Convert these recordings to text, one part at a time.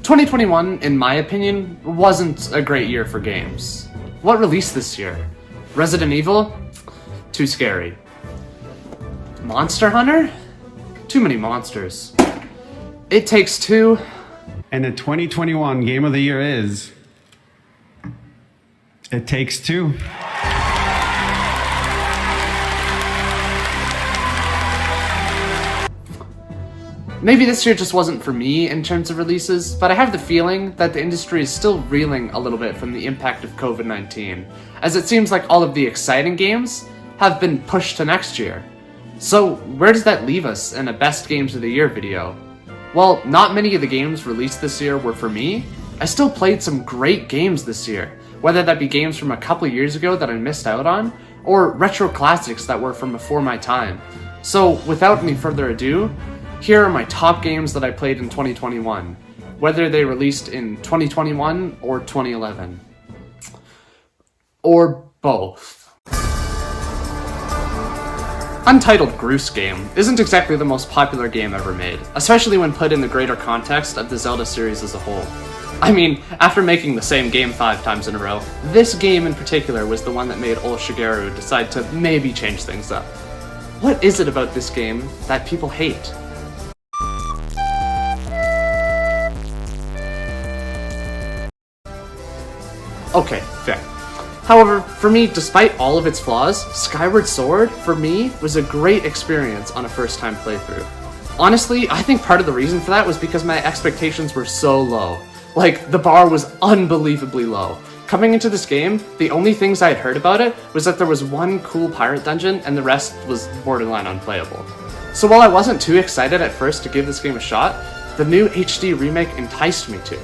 2021, in my opinion, wasn't a great year for games. What released this year? Resident Evil? Too scary. Monster Hunter? Too many monsters. It Takes Two? And the 2021 Game of the Year is... It Takes Two. Maybe this year just wasn't for me in terms of releases, but I have the feeling that the industry is still reeling a little bit from the impact of COVID-19, as it seems like all of the exciting games have been pushed to next year. So where does that leave us in a Best Games of the Year video? Well, not many of the games released this year were for me. I still played some great games this year, whether that be games from a couple years ago that I missed out on, or retro classics that were from before my time. So without any further ado, here are my top games that I played in 2021, whether they released in 2021 or 2011. Or both. Untitled Goose Game isn't exactly the most popular game ever made, especially when put in the greater context of the Zelda series as a whole. I mean, after making the same game 5 times in a row, this game in particular was the one that made old Shigeru decide to maybe change things up. What is it about this game that people hate? Okay, fair. However, for me, despite all of its flaws, Skyward Sword, for me, was a great experience on a first-time playthrough. Honestly, I think part of the reason for that was because my expectations were so low. Like, the bar was unbelievably low. Coming into this game, the only things I had heard about it was that there was one cool pirate dungeon and the rest was borderline unplayable. So while I wasn't too excited at first to give this game a shot, the new HD remake enticed me to.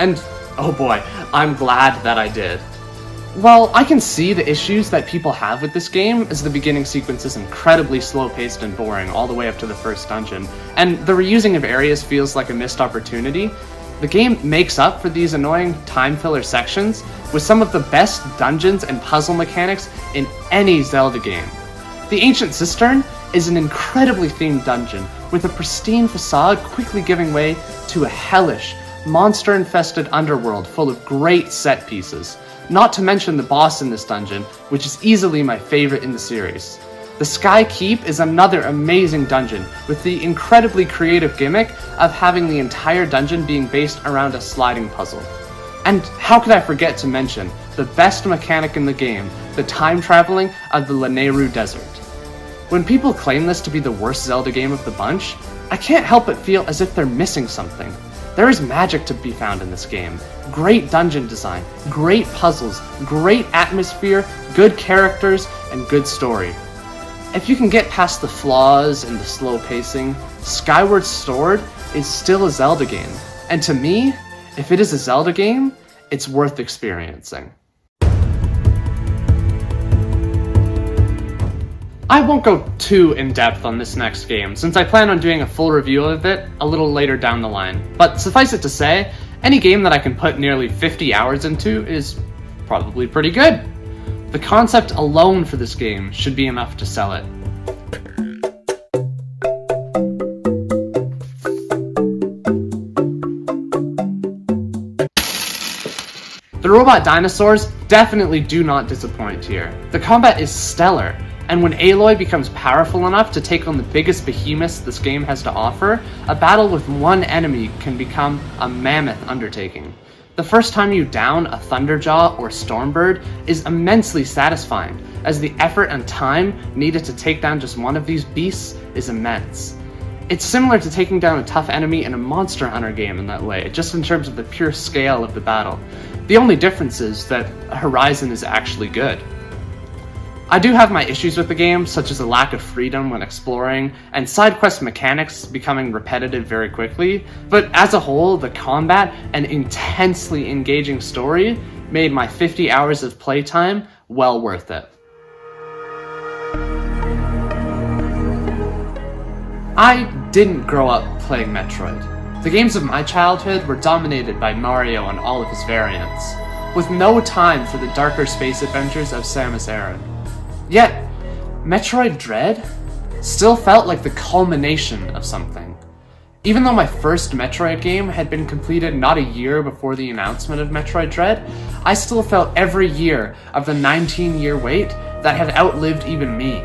And oh boy, I'm glad that I did. While I can see the issues that people have with this game, as the beginning sequence is incredibly slow-paced and boring all the way up to the first dungeon, and the reusing of areas feels like a missed opportunity, the game makes up for these annoying time-filler sections with some of the best dungeons and puzzle mechanics in any Zelda game. The Ancient Cistern is an incredibly themed dungeon, with a pristine facade quickly giving way to a hellish, monster-infested underworld full of great set pieces, not to mention the boss in this dungeon, which is easily my favorite in the series. The Sky Keep is another amazing dungeon, with the incredibly creative gimmick of having the entire dungeon being based around a sliding puzzle. And how could I forget to mention the best mechanic in the game, the time traveling of the Lanayru Desert. When people claim this to be the worst Zelda game of the bunch, I can't help but feel as if they're missing something. There is magic to be found in this game. Great dungeon design, great puzzles, great atmosphere, good characters, and good story. If you can get past the flaws and the slow pacing, Skyward Sword is still a Zelda game. And to me, if it is a Zelda game, it's worth experiencing. I won't go too in-depth on this next game, since I plan on doing a full review of it a little later down the line, but suffice it to say, any game that I can put nearly 50 hours into is probably pretty good. The concept alone for this game should be enough to sell it. The robot dinosaurs definitely do not disappoint here. The combat is stellar, and when Aloy becomes powerful enough to take on the biggest behemoths this game has to offer, a battle with one enemy can become a mammoth undertaking. The first time you down a Thunderjaw or Stormbird is immensely satisfying, as the effort and time needed to take down just one of these beasts is immense. It's similar to taking down a tough enemy in a Monster Hunter game in that way, just in terms of the pure scale of the battle. The only difference is that Horizon is actually good. I do have my issues with the game, such as a lack of freedom when exploring, and side quest mechanics becoming repetitive very quickly, but as a whole, the combat and intensely engaging story made my 50 hours of playtime well worth it. I didn't grow up playing Metroid. The games of my childhood were dominated by Mario and all of his variants, with no time for the darker space adventures of Samus Aran. Yet, Metroid Dread still felt like the culmination of something. Even though my first Metroid game had been completed not a year before the announcement of Metroid Dread, I still felt every year of the 19-year wait that had outlived even me.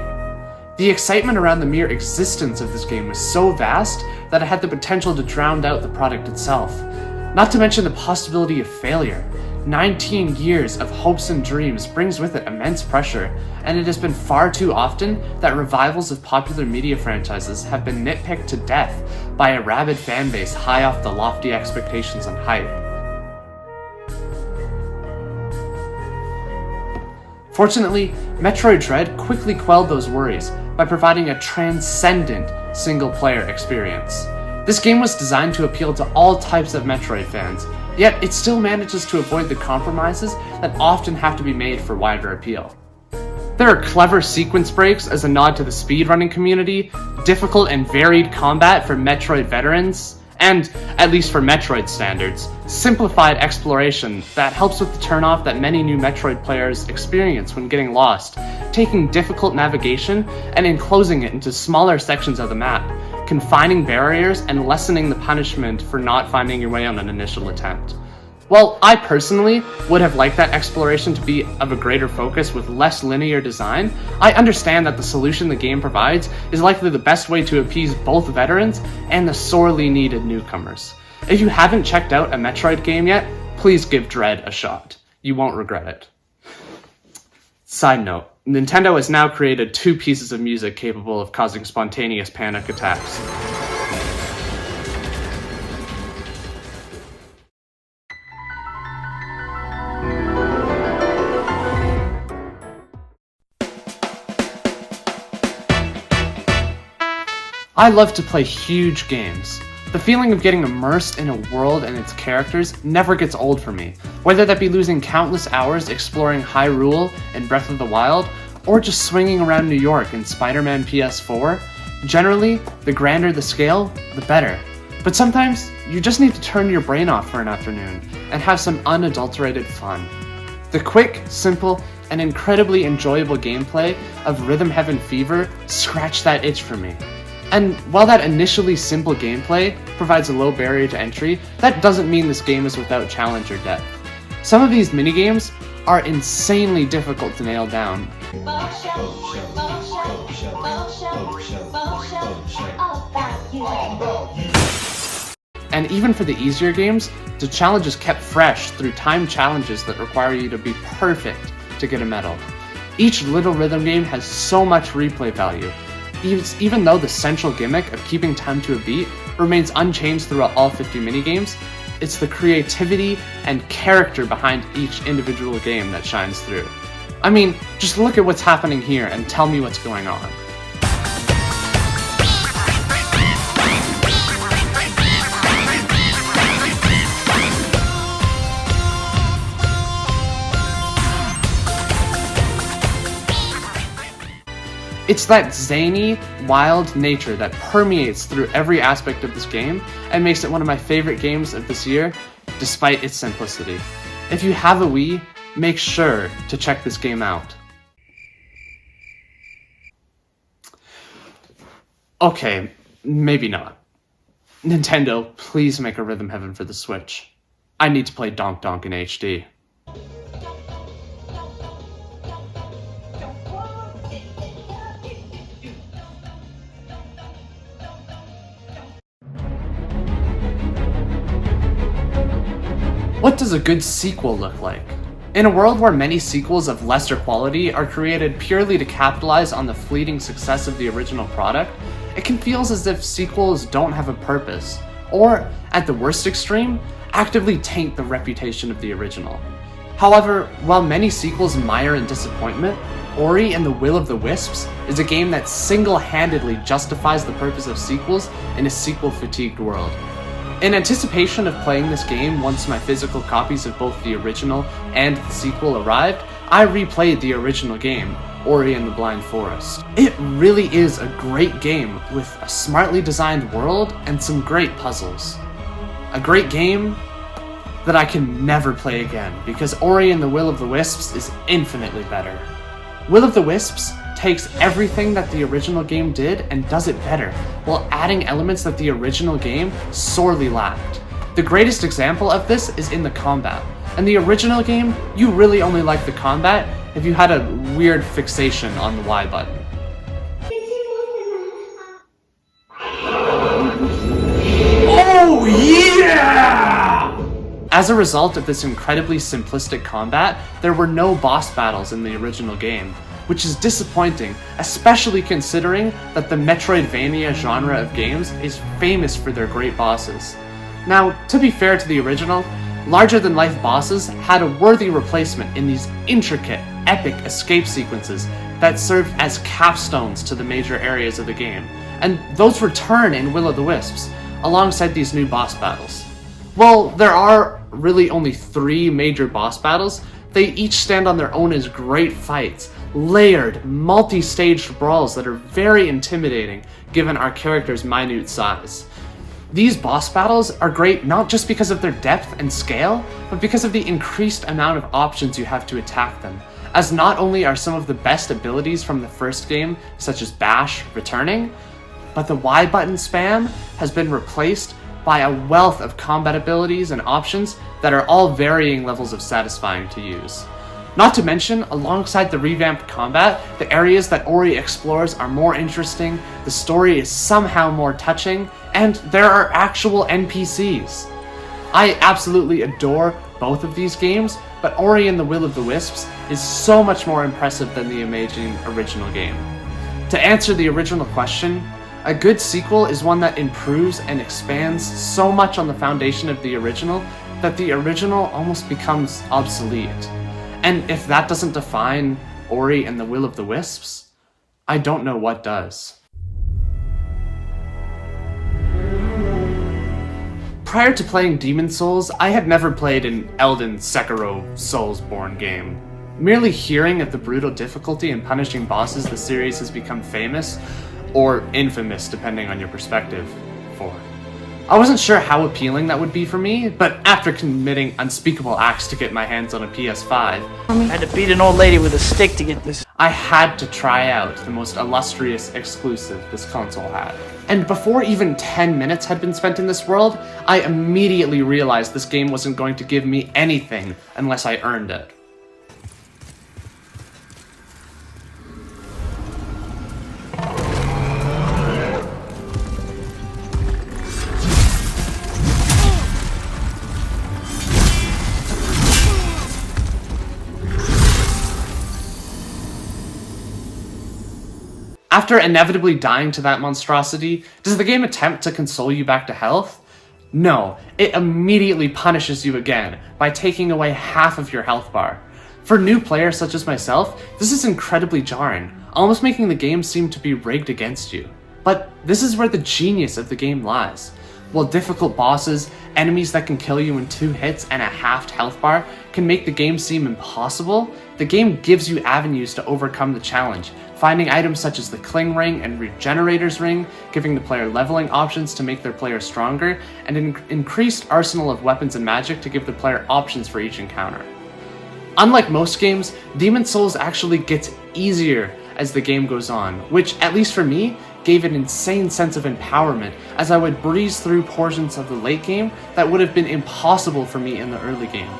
The excitement around the mere existence of this game was so vast that it had the potential to drown out the product itself. Not to mention the possibility of failure. 19 years of hopes and dreams brings with it immense pressure, and it has been far too often that revivals of popular media franchises have been nitpicked to death by a rabid fanbase high off the lofty expectations and hype. Fortunately, Metroid Dread quickly quelled those worries by providing a transcendent single-player experience. This game was designed to appeal to all types of Metroid fans, yet it still manages to avoid the compromises that often have to be made for wider appeal. There are clever sequence breaks as a nod to the speedrunning community, difficult and varied combat for Metroid veterans, and, at least for Metroid standards, simplified exploration that helps with the turnoff that many new Metroid players experience when getting lost, taking difficult navigation and enclosing it into smaller sections of the map, confining barriers and lessening the punishment for not finding your way on an initial attempt. While I personally would have liked that exploration to be of a greater focus with less linear design, I understand that the solution the game provides is likely the best way to appease both veterans and the sorely needed newcomers. If you haven't checked out a Metroid game yet, please give Dread a shot. You won't regret it. Side note, Nintendo has now created 2 pieces of music capable of causing spontaneous panic attacks. I love to play huge games. The feeling of getting immersed in a world and its characters never gets old for me, whether that be losing countless hours exploring Hyrule in Breath of the Wild, or just swinging around New York in Spider-Man PS4. Generally, the grander the scale, the better. But sometimes, you just need to turn your brain off for an afternoon and have some unadulterated fun. The quick, simple, and incredibly enjoyable gameplay of Rhythm Heaven Fever scratched that itch for me. And while that initially simple gameplay provides a low barrier to entry, that doesn't mean this game is without challenge or depth. Some of these minigames are insanely difficult to nail down. And even for the easier games, the challenge is kept fresh through timed challenges that require you to be perfect to get a medal. Each little rhythm game has so much replay value, even though the central gimmick of keeping time to a beat remains unchanged throughout all 50 minigames. It's the creativity and character behind each individual game that shines through. I mean, just look at what's happening here and tell me what's going on. It's that zany, wild nature that permeates through every aspect of this game and makes it one of my favorite games of this year, despite its simplicity. If you have a Wii, make sure to check this game out. Okay, maybe not. Nintendo, please make a Rhythm Heaven for the Switch. I need to play Donk Donk in HD. What does a good sequel look like? In a world where many sequels of lesser quality are created purely to capitalize on the fleeting success of the original product, it can feel as if sequels don't have a purpose, or, at the worst extreme, actively taint the reputation of the original. However, while many sequels mire in disappointment, Ori and the Will of the Wisps is a game that single-handedly justifies the purpose of sequels in a sequel-fatigued world. In anticipation of playing this game once my physical copies of both the original and the sequel arrived, I replayed the original game, Ori and the Blind Forest. It really is a great game with a smartly designed world and some great puzzles. A great game that I can never play again because Ori and the Will of the Wisps is infinitely better. Will of the Wisps takes everything that the original game did and does it better, while adding elements that the original game sorely lacked. The greatest example of this is in the combat. In the original game, you really only liked the combat if you had a weird fixation on the Y button. Oh yeah! As a result of this incredibly simplistic combat, there were no boss battles in the original game, which is disappointing, especially considering that the Metroidvania genre of games is famous for their great bosses. Now, to be fair to the original, larger-than-life bosses had a worthy replacement in these intricate, epic escape sequences that served as capstones to the major areas of the game, and those return in Will of the Wisps, alongside these new boss battles. While there are really only 3 major boss battles, they each stand on their own as great fights, layered, multi-staged brawls that are very intimidating given our character's minute size. These boss battles are great not just because of their depth and scale, but because of the increased amount of options you have to attack them, as not only are some of the best abilities from the first game, such as Bash, returning, but the Y button spam has been replaced by a wealth of combat abilities and options that are all varying levels of satisfying to use. Not to mention, alongside the revamped combat, the areas that Ori explores are more interesting, the story is somehow more touching, and there are actual NPCs. I absolutely adore both of these games, but Ori and the Will of the Wisps is so much more impressive than the amazing original game. To answer the original question, a good sequel is one that improves and expands so much on the foundation of the original that the original almost becomes obsolete. And if that doesn't define Ori and the Will of the Wisps, I don't know what does. Prior to playing Demon's Souls, I had never played an Elden Sekiro Soulsborne game. Merely hearing of the brutal difficulty in punishing bosses the series has become famous, or infamous depending on your perspective, for. I wasn't sure how appealing that would be for me, but after committing unspeakable acts to get my hands on a PS5, I had to beat an old lady with a stick to get this. I had to try out the most illustrious exclusive this console had. And before even 10 minutes had been spent in this world, I immediately realized this game wasn't going to give me anything unless I earned it. After inevitably dying to that monstrosity, does the game attempt to console you back to health? No, it immediately punishes you again by taking away half of your health bar. For new players such as myself, this is incredibly jarring, almost making the game seem to be rigged against you. But this is where the genius of the game lies. While difficult bosses, enemies that can kill you in 2 hits and a halved health bar can make the game seem impossible, the game gives you avenues to overcome the challenge, finding items such as the Cling Ring and Regenerator's Ring, giving the player leveling options to make their player stronger, and an increased arsenal of weapons and magic to give the player options for each encounter. Unlike most games, Demon's Souls actually gets easier as the game goes on, which, at least for me, gave an insane sense of empowerment as I would breeze through portions of the late game that would have been impossible for me in the early game.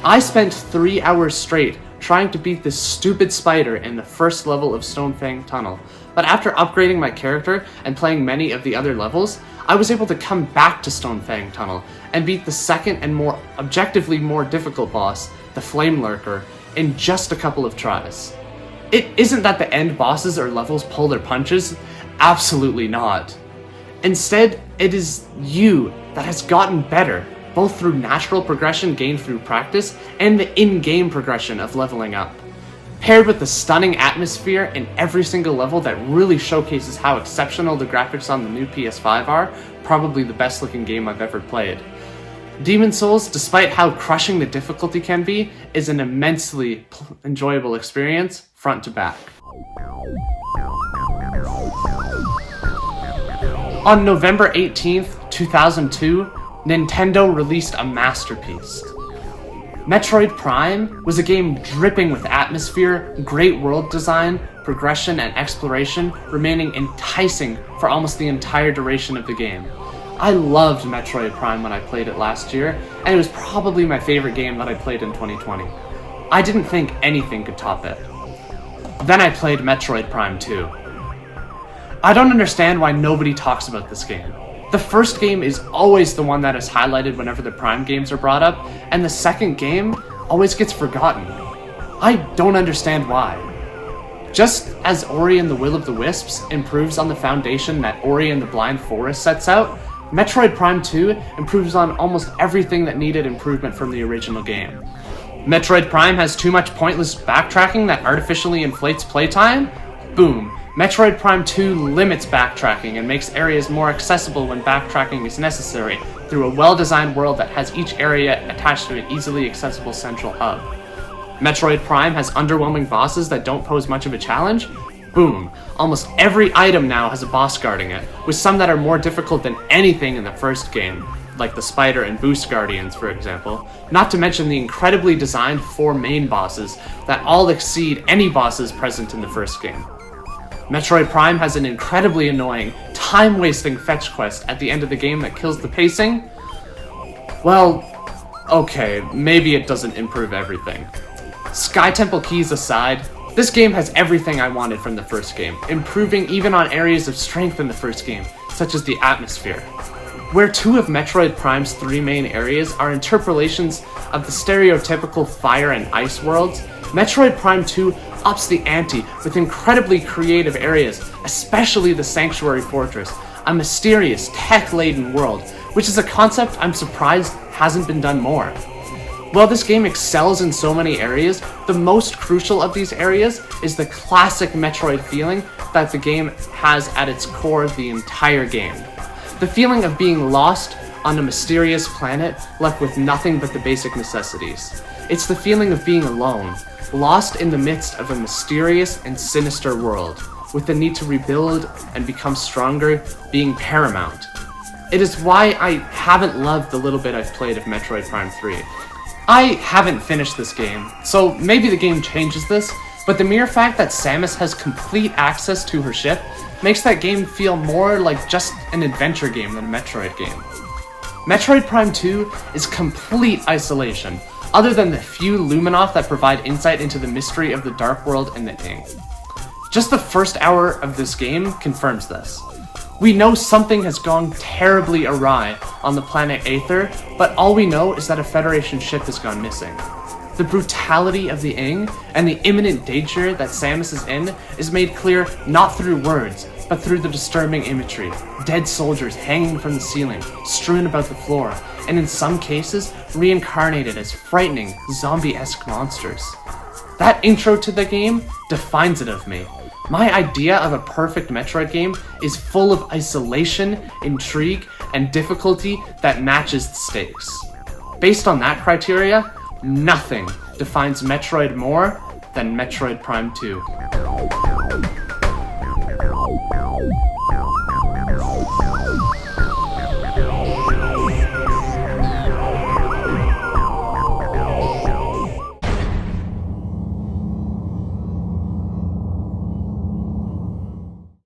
I spent 3 hours straight trying to beat this stupid spider in the first level of Stonefang Tunnel, but after upgrading my character and playing many of the other levels, I was able to come back to Stonefang Tunnel and beat the second and objectively more difficult boss, the Flame Lurker, in just a couple of tries. It isn't that the end bosses or levels pull their punches, absolutely not. Instead, it is you that has gotten better, both through natural progression gained through practice and the in-game progression of leveling up. Paired with the stunning atmosphere in every single level that really showcases how exceptional the graphics on the new PS5 are, probably the best looking game I've ever played. Demon's Souls, despite how crushing the difficulty can be, is an immensely enjoyable experience, front to back. On November 18th, 2002, Nintendo released a masterpiece. Metroid Prime was a game dripping with atmosphere, great world design, progression, and exploration remaining enticing for almost the entire duration of the game. I loved Metroid Prime when I played it last year, and it was probably my favorite game that I played in 2020. I didn't think anything could top it. Then I played Metroid Prime 2. I don't understand why nobody talks about this game. The first game is always the one that is highlighted whenever the Prime games are brought up, and the second game always gets forgotten. I don't understand why. Just as Ori and the Will of the Wisps improves on the foundation that Ori and the Blind Forest sets out, Metroid Prime 2 improves on almost everything that needed improvement from the original game. Metroid Prime has too much pointless backtracking that artificially inflates playtime? Boom. Metroid Prime 2 limits backtracking and makes areas more accessible when backtracking is necessary through a well-designed world that has each area attached to an easily accessible central hub. Metroid Prime has underwhelming bosses that don't pose much of a challenge? Boom. Almost every item now has a boss guarding it, with some that are more difficult than anything in the first game, like the Spider and Boost Guardians, for example, not to mention the incredibly designed 4 main bosses that all exceed any bosses present in the first game. Metroid Prime has an incredibly annoying, time-wasting fetch quest at the end of the game that kills the pacing. Well, okay, maybe it doesn't improve everything. Sky Temple Keys aside, this game has everything I wanted from the first game, improving even on areas of strength in the first game, such as the atmosphere. Where 2 of Metroid Prime's 3 main areas are interpolations of the stereotypical fire and ice worlds, Metroid Prime 2 ups the ante with incredibly creative areas, especially the Sanctuary Fortress, a mysterious, tech-laden world, which is a concept I'm surprised hasn't been done more. While this game excels in so many areas, the most crucial of these areas is the classic Metroid feeling that the game has at its core the entire game. The feeling of being lost on a mysterious planet left with nothing but the basic necessities. It's the feeling of being alone, lost in the midst of a mysterious and sinister world, with the need to rebuild and become stronger being paramount. It is why I haven't loved the little bit I've played of Metroid Prime 3. I haven't finished this game, so maybe the game changes this, but the mere fact that Samus has complete access to her ship makes that game feel more like just an adventure game than a Metroid game. Metroid Prime 2 is complete isolation, other than the few Luminoth that provide insight into the mystery of the Dark World and the Ing. Just the first hour of this game confirms this. We know something has gone terribly awry on the planet Aether, but all we know is that a Federation ship has gone missing. The brutality of the Ing and the imminent danger that Samus is in is made clear not through words, but through the disturbing imagery. Dead soldiers hanging from the ceiling, strewn about the floor, and in some cases, reincarnated as frightening, zombie-esque monsters. That intro to the game defines it of me. My idea of a perfect Metroid game is full of isolation, intrigue, and difficulty that matches the stakes. Based on that criteria, nothing defines Metroid more than Metroid Prime 2.